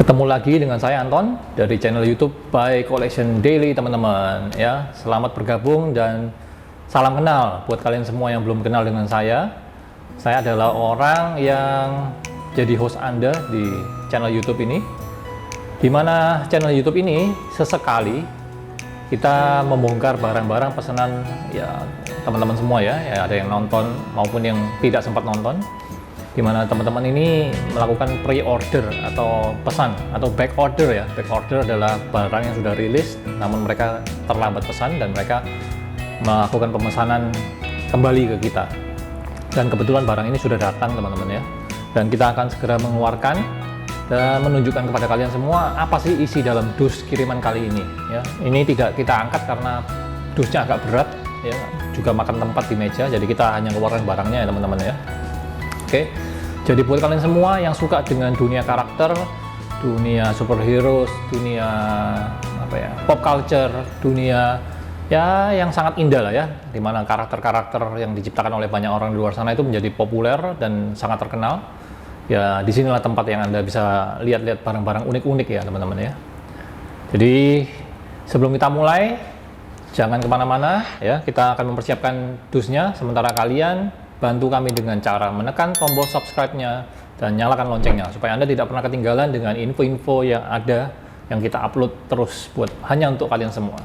Ketemu lagi dengan saya Anton dari channel YouTube by Collection Daily, teman-teman ya. Selamat bergabung dan salam kenal buat kalian semua yang belum kenal dengan saya. Saya adalah orang yang jadi host Anda di channel YouTube ini. Di mana channel YouTube ini sesekali kita membongkar barang-barang pesanan ya teman-teman semua ya. Ada yang nonton maupun yang tidak sempat nonton. Di mana teman-teman ini melakukan pre-order atau pesan atau back order ya. Back order adalah barang yang sudah rilis namun mereka terlambat pesan dan mereka melakukan pemesanan kembali ke kita. Dan kebetulan barang ini sudah datang, teman-teman ya. Dan kita akan segera mengeluarkan dan menunjukkan kepada kalian semua apa sih isi dalam dus kiriman kali ini ya. Ini tidak kita angkat karena dusnya agak berat ya, juga makan tempat di meja, jadi kita hanya keluarkan barangnya ya teman-teman ya. Oke, jadi buat kalian semua yang suka dengan dunia karakter, dunia superhero, dunia apa ya, pop culture, dunia ya yang sangat indah lah ya, dimana karakter-karakter yang diciptakan oleh banyak orang di luar sana itu menjadi populer dan sangat terkenal. Ya, disinilah tempat yang Anda bisa lihat-lihat barang-barang unik-unik ya teman-teman ya. Jadi sebelum kita mulai, jangan kemana-mana ya, kita akan mempersiapkan dusnya, sementara kalian bantu kami dengan cara menekan tombol subscribe-nya dan nyalakan loncengnya supaya Anda tidak pernah ketinggalan dengan info-info yang ada yang kita upload terus buat hanya untuk kalian semua.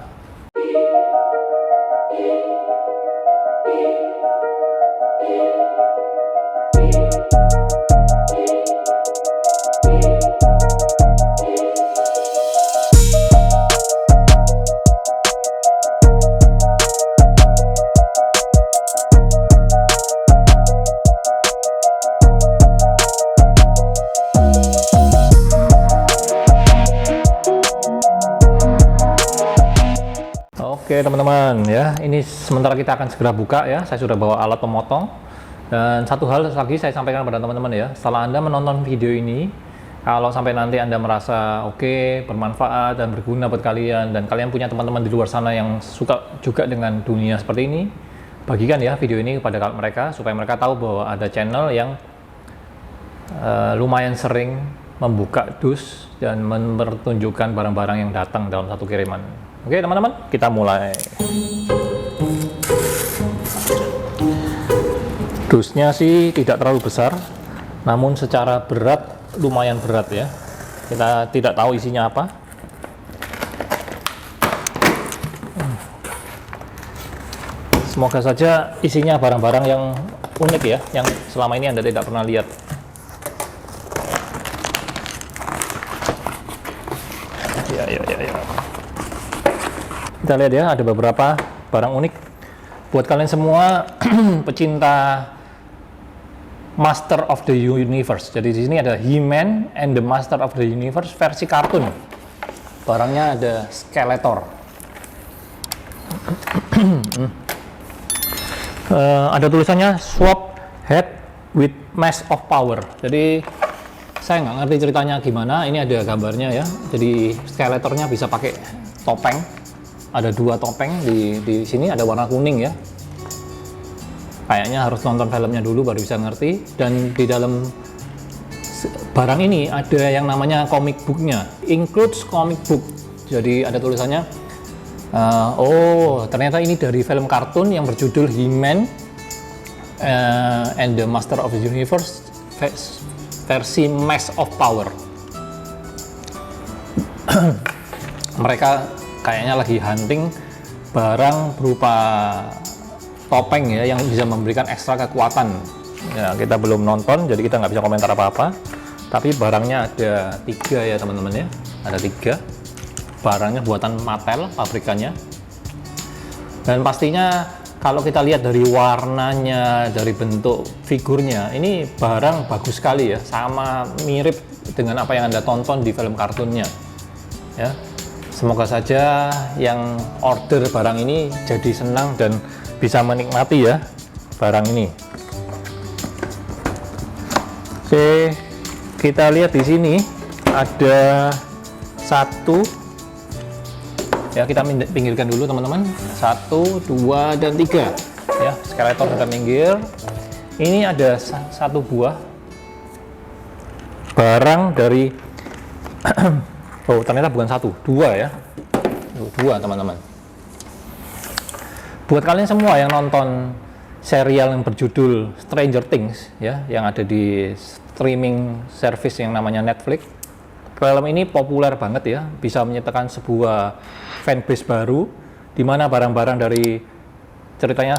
Oke teman-teman ya, ini sementara kita akan segera buka ya. Saya sudah bawa alat pemotong. Dan satu hal lagi saya sampaikan pada teman-teman ya, setelah Anda menonton video ini, kalau sampai nanti Anda merasa oke, bermanfaat dan berguna buat kalian, dan kalian punya teman-teman di luar sana yang suka juga dengan dunia seperti ini, bagikan ya video ini kepada mereka supaya mereka tahu bahwa ada channel yang lumayan sering membuka dus dan mempertunjukkan barang-barang yang datang dalam satu kiriman. Oke teman-teman, kita mulai. Dusnya sih tidak terlalu besar, namun secara berat lumayan berat ya. Kita tidak tahu isinya apa. Semoga saja isinya barang-barang yang unik ya, yang selama ini Anda tidak pernah lihat. Ya. Kita lihat ya, ada beberapa barang unik buat kalian semua pecinta Master of the Universe. Jadi di sini ada He-Man and the Master of the Universe versi kartun. Barangnya ada Skeletor. Ada tulisannya Swap Head with Mask of Power. Jadi saya nggak ngerti ceritanya gimana. Ini ada gambarnya ya. Jadi Skeletornya bisa pakai topeng. Ada dua topeng di sini, ada warna kuning ya. Kayaknya harus nonton filmnya dulu baru bisa ngerti. Dan di dalam barang ini ada yang namanya comic booknya, includes comic book. Jadi ada tulisannya, oh ternyata ini dari film kartun yang berjudul He-Man and the Master of the Universe versi Mask of Power. Mereka kayaknya lagi hunting barang berupa topeng ya yang bisa memberikan ekstra kekuatan ya. Kita belum nonton jadi kita nggak bisa komentar apa-apa, tapi barangnya ada 3 ya teman-teman ya, ada 3 barangnya buatan Mattel pabrikannya. Dan pastinya kalau kita lihat dari warnanya, dari bentuk figurnya, ini barang bagus sekali ya, sama mirip dengan apa yang Anda tonton di film kartunnya ya. Semoga saja yang order barang ini jadi senang dan bisa menikmati ya barang ini. Oke, kita lihat di sini ada 1 ya, kita pinggirkan dulu teman-teman. 1, 2, dan 3 ya. Skeletor kita minggir. Ini ada 1 buah barang dari Oh, ternyata bukan satu, dua ya. Dua teman-teman. Buat kalian semua yang nonton serial yang berjudul Stranger Things ya, yang ada di streaming service yang namanya Netflix, film ini populer banget ya, bisa menyatakan sebuah fanbase baru di mana barang-barang dari ceritanya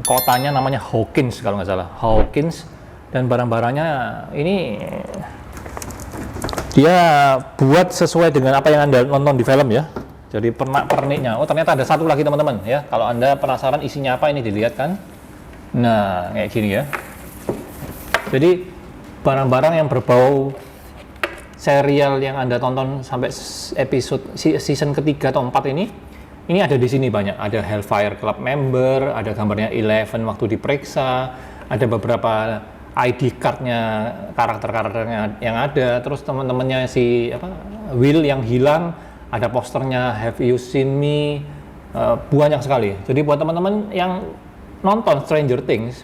kotanya namanya Hawkins kalau nggak salah, Hawkins, dan barang-barangnya ini dia buat sesuai dengan apa yang Anda nonton di film ya. Jadi pernak-perniknya. Oh, ternyata ada satu lagi teman-teman ya. Kalau Anda penasaran isinya apa, ini dilihat kan. Nah, kayak gini ya. Jadi barang-barang yang berbau serial yang Anda tonton sampai episode season ketiga atau 4 ini ada di sini banyak. Ada Hellfire Club member, ada gambarnya Eleven waktu diperiksa, ada beberapa ID card-nya karakter-karakternya yang ada, terus teman-temannya si Will yang hilang, ada posternya Have You Seen Me, banyak sekali. Jadi buat teman-teman yang nonton Stranger Things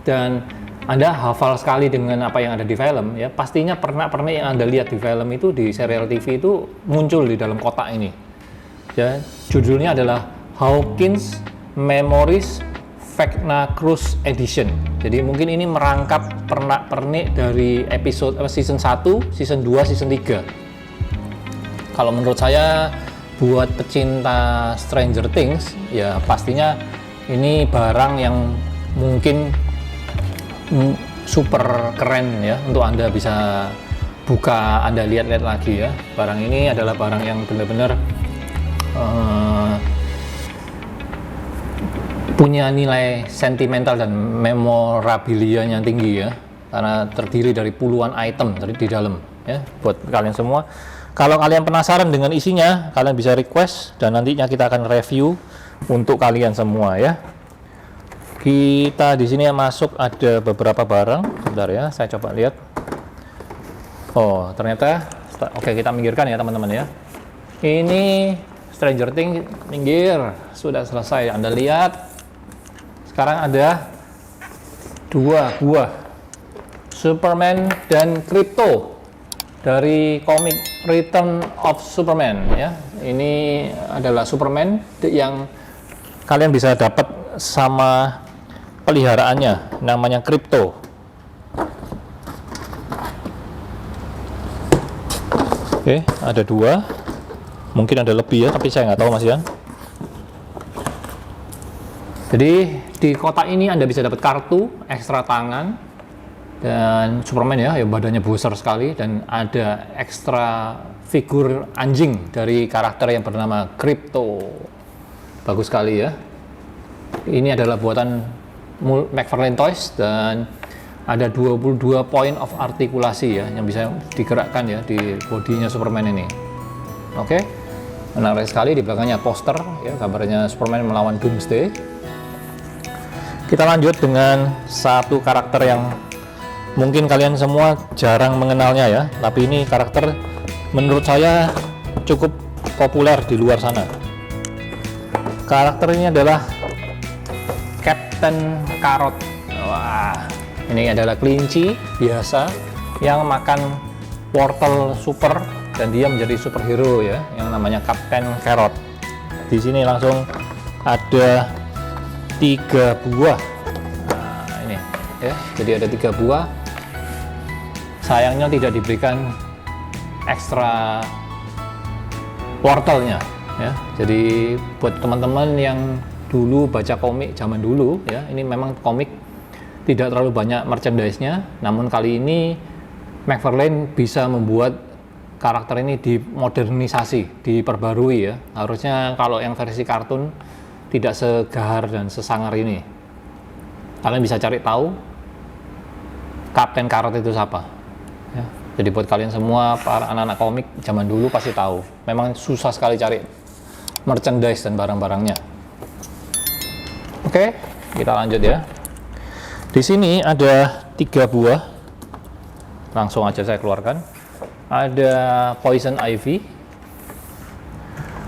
dan Anda hafal sekali dengan apa yang ada di film ya, pastinya pernak-pernik yang Anda lihat di film itu, di serial TV itu muncul di dalam kotak ini ya. Judulnya adalah Hawkins Memories Vecna Cruise Edition. Jadi mungkin ini merangkap pernak-pernik dari episode season 1, season 2, season 3. Kalau menurut saya buat pecinta Stranger Things ya pastinya ini barang yang mungkin super keren ya untuk Anda bisa buka, Anda lihat-lihat lagi ya. Barang ini adalah barang yang benar-benar punya nilai sentimental dan memorabilia yang tinggi ya, karena terdiri dari puluhan item di dalam ya. Buat kalian semua, kalau kalian penasaran dengan isinya, kalian bisa request dan nantinya kita akan review untuk kalian semua ya. Kita di sini masuk ada beberapa barang. Bentar ya, saya coba lihat. Oh, ternyata oke, kita minggirkan ya teman-teman ya. Ini Stranger Things, minggir. Sudah selesai. Anda lihat. Sekarang ada dua buah Superman dan Krypto dari komik Return of Superman ya. Ini adalah Superman yang kalian bisa dapat sama peliharaannya, namanya Krypto. Oke, ada dua, mungkin ada lebih ya, tapi saya nggak tahu Mas Ian. Jadi di kotak ini Anda bisa dapat kartu, ekstra tangan, dan Superman ya, badannya besar sekali, dan ada ekstra figur anjing dari karakter yang bernama Krypto. Bagus sekali ya. Ini adalah buatan McFarlane Toys dan ada 22 point of artikulasi ya yang bisa digerakkan ya di bodinya Superman ini. Oke. Menarik sekali, di belakangnya poster ya, gambarnya Superman melawan Doomsday. Kita lanjut dengan satu karakter yang mungkin kalian semua jarang mengenalnya ya, tapi ini karakter menurut saya cukup populer di luar sana. Karakter ini adalah Captain Carrot. Wah, ini adalah kelinci biasa yang makan wortel super dan dia menjadi superhero ya, yang namanya Captain Carrot. Di sini langsung ada 3 buah. Nah, ini ya, jadi ada 3 buah. Sayangnya tidak diberikan ekstra wortelnya ya. Jadi buat teman-teman yang dulu baca komik zaman dulu ya, ini memang komik tidak terlalu banyak merchandise-nya, namun kali ini McFarlane bisa membuat karakter ini dimodernisasi, diperbarui ya. Harusnya kalau yang versi kartun tidak segahar dan sesangar ini. Kalian bisa cari tahu Captain Carrot itu siapa ya. Jadi buat kalian semua para anak-anak komik zaman dulu pasti tahu. Memang susah sekali cari merchandise dan barang-barangnya. Oke, kita lanjut ya. Di sini ada 3 buah. Langsung aja saya keluarkan. Ada Poison Ivy.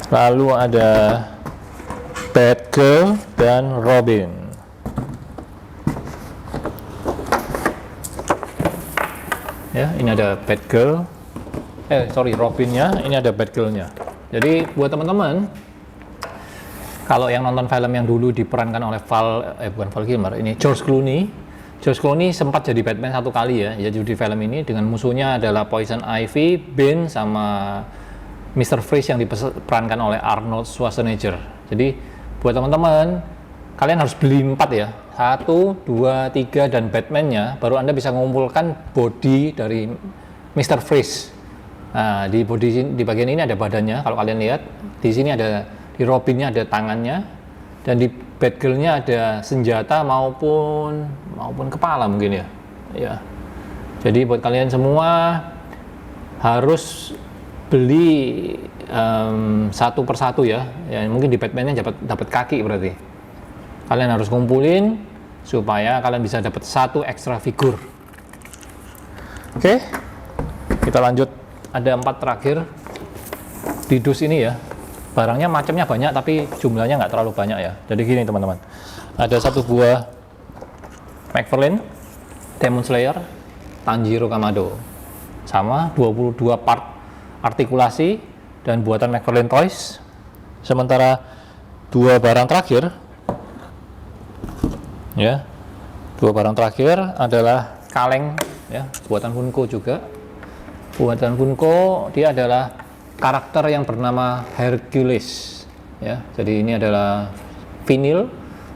Lalu ada Batgirl dan Robin. Ya, ini ada Batgirl. Robinnya, ini ada Batgirl-nya. Jadi buat teman-teman, kalau yang nonton film yang dulu diperankan oleh bukan Val Kilmer, ini George Clooney. George Clooney sempat jadi Batman satu kali ya, jadi di film ini dengan musuhnya adalah Poison Ivy, Bane, sama Mr. Freeze yang diperankan oleh Arnold Schwarzenegger. Jadi buat teman-teman, kalian harus beli 4 ya, 1, 2, 3 dan Batman-nya, baru Anda bisa mengumpulkan body dari Mr. Freeze. Nah, di bagian ini ada badannya, kalau kalian lihat, di sini ada, di Robin-nya ada tangannya, dan di Batgirl-nya ada senjata maupun kepala mungkin ya. Ya. Jadi buat kalian semua harus beli satu persatu ya. Ya mungkin di Batman-nya dapat kaki berarti. Kalian harus kumpulin supaya kalian bisa dapat 1 ekstra figur. Oke. Kita lanjut, ada 4 terakhir di dus ini ya. Barangnya macamnya banyak tapi jumlahnya nggak terlalu banyak ya. Jadi gini teman-teman, ada 1 buah McFarlane Demon Slayer Tanjiro Kamado, sama 22 part artikulasi dan buatan McFarlane Toys. Sementara 2 barang terakhir ya, 2 barang terakhir adalah kaleng ya, buatan Funko juga. Buatan Funko, dia adalah karakter yang bernama Hercules ya. Jadi ini adalah vinil,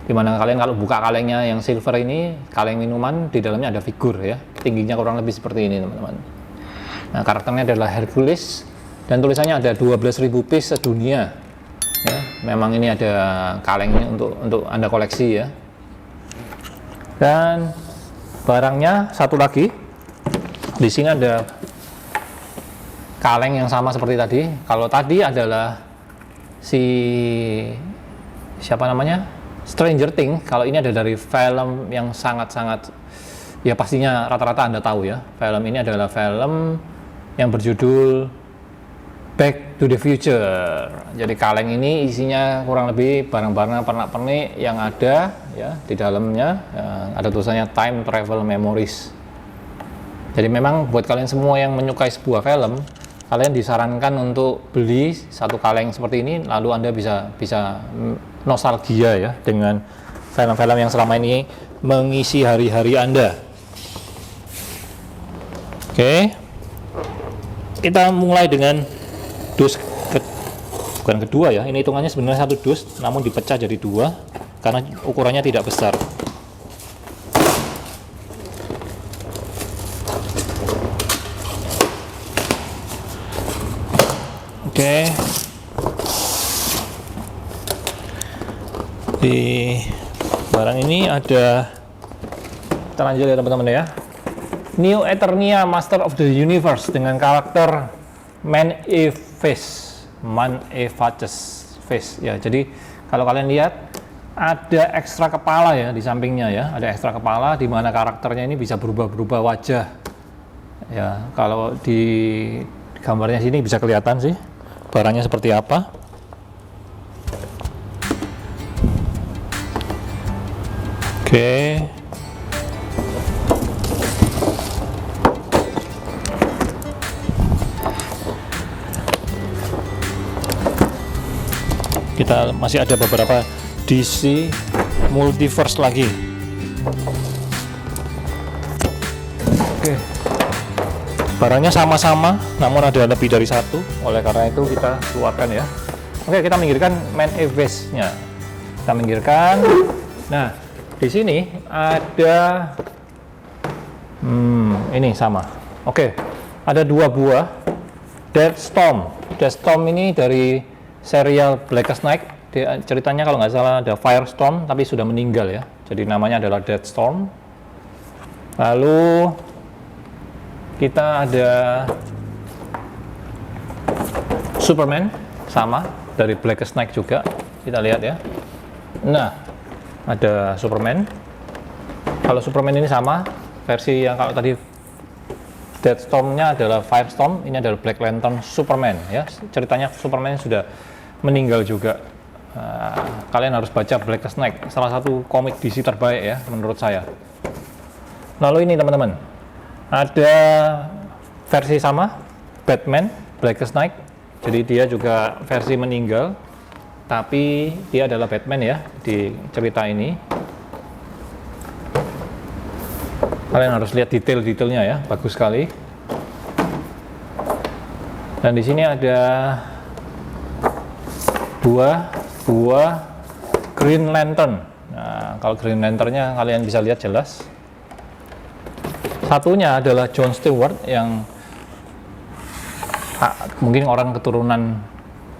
dimana kalian kalau buka kalengnya yang silver ini, kaleng minuman, di dalamnya ada figur ya, tingginya kurang lebih seperti ini teman-teman. Nah, karakternya adalah Hercules dan tulisannya ada 12.000 piece sedunia ya. Memang ini ada kalengnya untuk Anda koleksi ya. Dan barangnya satu lagi, di sini ada kaleng yang sama seperti tadi. Kalau tadi adalah siapa namanya, Stranger Things. Kalau ini ada dari film yang sangat-sangat ya, pastinya rata-rata Anda tahu ya. Film ini adalah film yang berjudul Back to the Future. Jadi kaleng ini isinya kurang lebih barang-barang pernak-pernik yang ada ya di dalamnya. Ada tulisannya Time Travel Memories. Jadi memang buat kalian semua yang menyukai sebuah film, kalian disarankan untuk beli 1 kaleng seperti ini, lalu Anda bisa nostalgia ya dengan film-film yang selama ini mengisi hari-hari Anda. Oke. Kita mulai dengan dus bukan kedua ya. Ini hitungannya sebenarnya 1 dus, namun dipecah jadi 2 karena ukurannya tidak besar. Oke. Di barang ini ada, kita lanjut ya teman-teman ya, Neo Eternia Master of the Universe dengan karakter Man-E-Face ya. Jadi kalau kalian lihat ada ekstra kepala ya di sampingnya ya, ada ekstra kepala di mana karakternya ini bisa berubah-berubah wajah ya. Kalau di gambarnya sini bisa kelihatan sih barangnya seperti apa. Oke. Kita masih ada beberapa DC Multiverse lagi. Oke. Barangnya sama-sama, namun ada lebih dari 1. Oleh karena itu kita keluarkan ya. Oke, kita minggirkan Man-E-Face-nya. Kita minggirkan. Nah, di sini ada ini sama. Oke, ada 2 buah Deathstorm. Deathstorm ini dari serial Blackest Night. Ceritanya kalau nggak salah ada Firestorm, tapi sudah meninggal ya. Jadi namanya adalah Deathstorm. Lalu kita ada Superman, sama dari Blackest Night juga. Kita lihat ya. Nah, ada Superman. Kalau Superman ini sama, versi yang kalau tadi Deathstorm-nya adalah Firestorm, ini adalah Black Lantern Superman ya. Ceritanya Superman sudah meninggal juga. Kalian harus baca Blackest Night, salah satu komik DC terbaik ya menurut saya. Lalu ini teman-teman, ada versi sama Batman Blackest Night. Jadi dia juga versi meninggal, tapi dia adalah Batman ya di cerita ini. Kalian harus lihat detail-detailnya ya, bagus sekali. Dan di sini ada dua Green Lantern. Nah, kalau Green Lanternnya kalian bisa lihat jelas. Satunya adalah John Stewart yang mungkin orang keturunan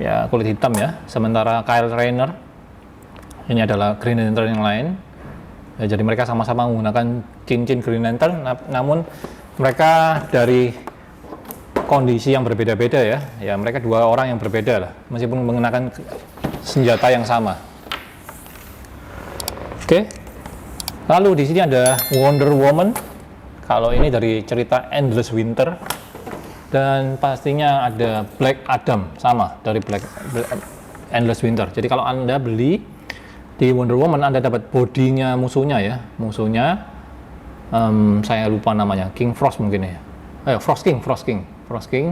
ya kulit hitam ya. Sementara Kyle Rayner ini adalah Green Lantern yang lain. Ya, jadi mereka sama-sama menggunakan cincin Green Lantern, namun mereka dari kondisi yang berbeda-beda ya. Ya mereka dua orang yang berbeda lah, meskipun menggunakan senjata yang sama. Oke. Lalu di sini ada Wonder Woman. Kalau ini dari cerita Endless Winter. Dan pastinya ada Black Adam, sama dari Endless Winter. Jadi kalau Anda beli di Wonder Woman, Anda dapat bodinya musuhnya ya. Musuhnya saya lupa namanya, King Frost mungkin ya. Frost King.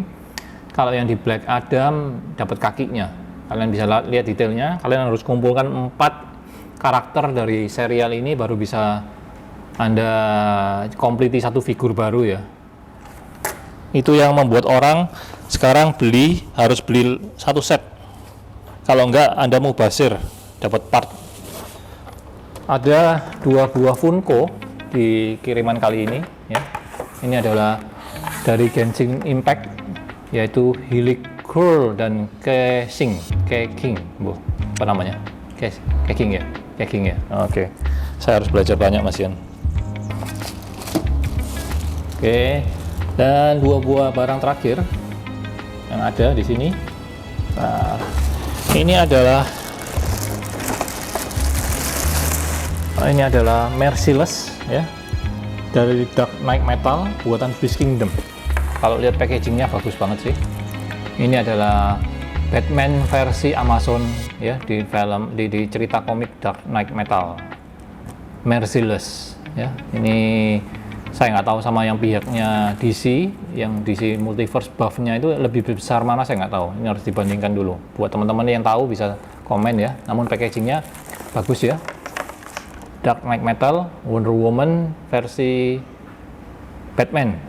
Kalau yang di Black Adam dapat kakinya. Kalian bisa lihat detailnya. Kalian harus kumpulkan 4 karakter dari serial ini baru bisa Anda kompliti satu figur baru ya. Itu yang membuat orang sekarang harus beli satu set. Kalau enggak Anda mau basir dapat part. Ada 2 buah Funko di kiriman kali ini ya. Ini adalah dari Genshin Impact, yaitu Healy Girl dan Keking, apa namanya? Keking ya. Oke. Saya harus belajar banyak Mas Ian. Oke. Dan 2 buah barang terakhir yang ada di sini. Nah, ini adalah Merciless ya, dari Dark Knight Metal buatan Beast Kingdom. Kalau lihat packagingnya bagus banget sih. Ini adalah Batman versi Amazon ya, di cerita komik Dark Knight Metal. Merciless ya. Ini saya nggak tahu sama yang pihaknya DC, yang DC Multiverse buff-nya itu lebih besar mana saya nggak tahu. Ini harus dibandingkan dulu. Buat teman-teman yang tahu bisa komen ya. Namun packagingnya bagus ya. Dark Knight Metal, Wonder Woman versi Batman,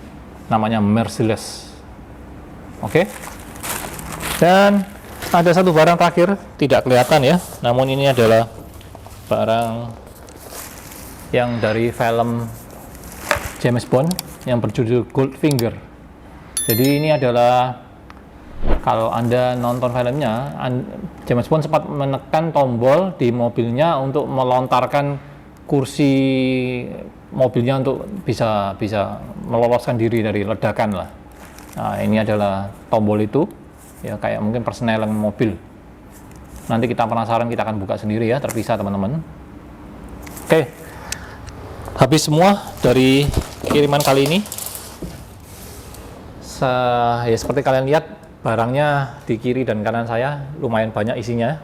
namanya Merciless. Oke. Dan ada satu barang terakhir, tidak kelihatan ya. Namun ini adalah barang yang dari film James Bond yang berjudul Goldfinger. Jadi ini adalah, kalau Anda nonton filmnya, James Bond sempat menekan tombol di mobilnya untuk melontarkan kursi mobilnya untuk bisa meloloskan diri dari ledakan lah. Nah, ini adalah tombol itu ya, kayak mungkin persneling mobil. Nanti kita penasaran, kita akan buka sendiri ya, terpisah teman-teman. Oke. Habis semua dari kiriman kali ini. Ya seperti kalian lihat, barangnya di kiri dan kanan saya lumayan banyak isinya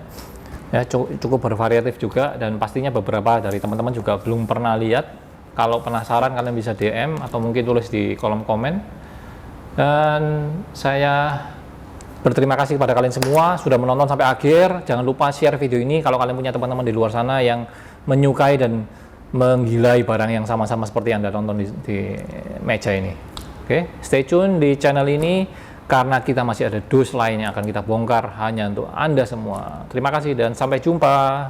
ya, cukup bervariatif juga, dan pastinya beberapa dari teman-teman juga belum pernah lihat. Kalau penasaran kalian bisa DM atau mungkin tulis di kolom komen. Dan saya berterima kasih kepada kalian semua sudah menonton sampai akhir. Jangan lupa share video ini kalau kalian punya teman-teman di luar sana yang menyukai dan menggilai barang yang sama-sama seperti yang Anda tonton di meja ini. Oke, stay tune di channel ini karena kita masih ada dus lain yang akan kita bongkar hanya untuk Anda semua. Terima kasih dan sampai jumpa.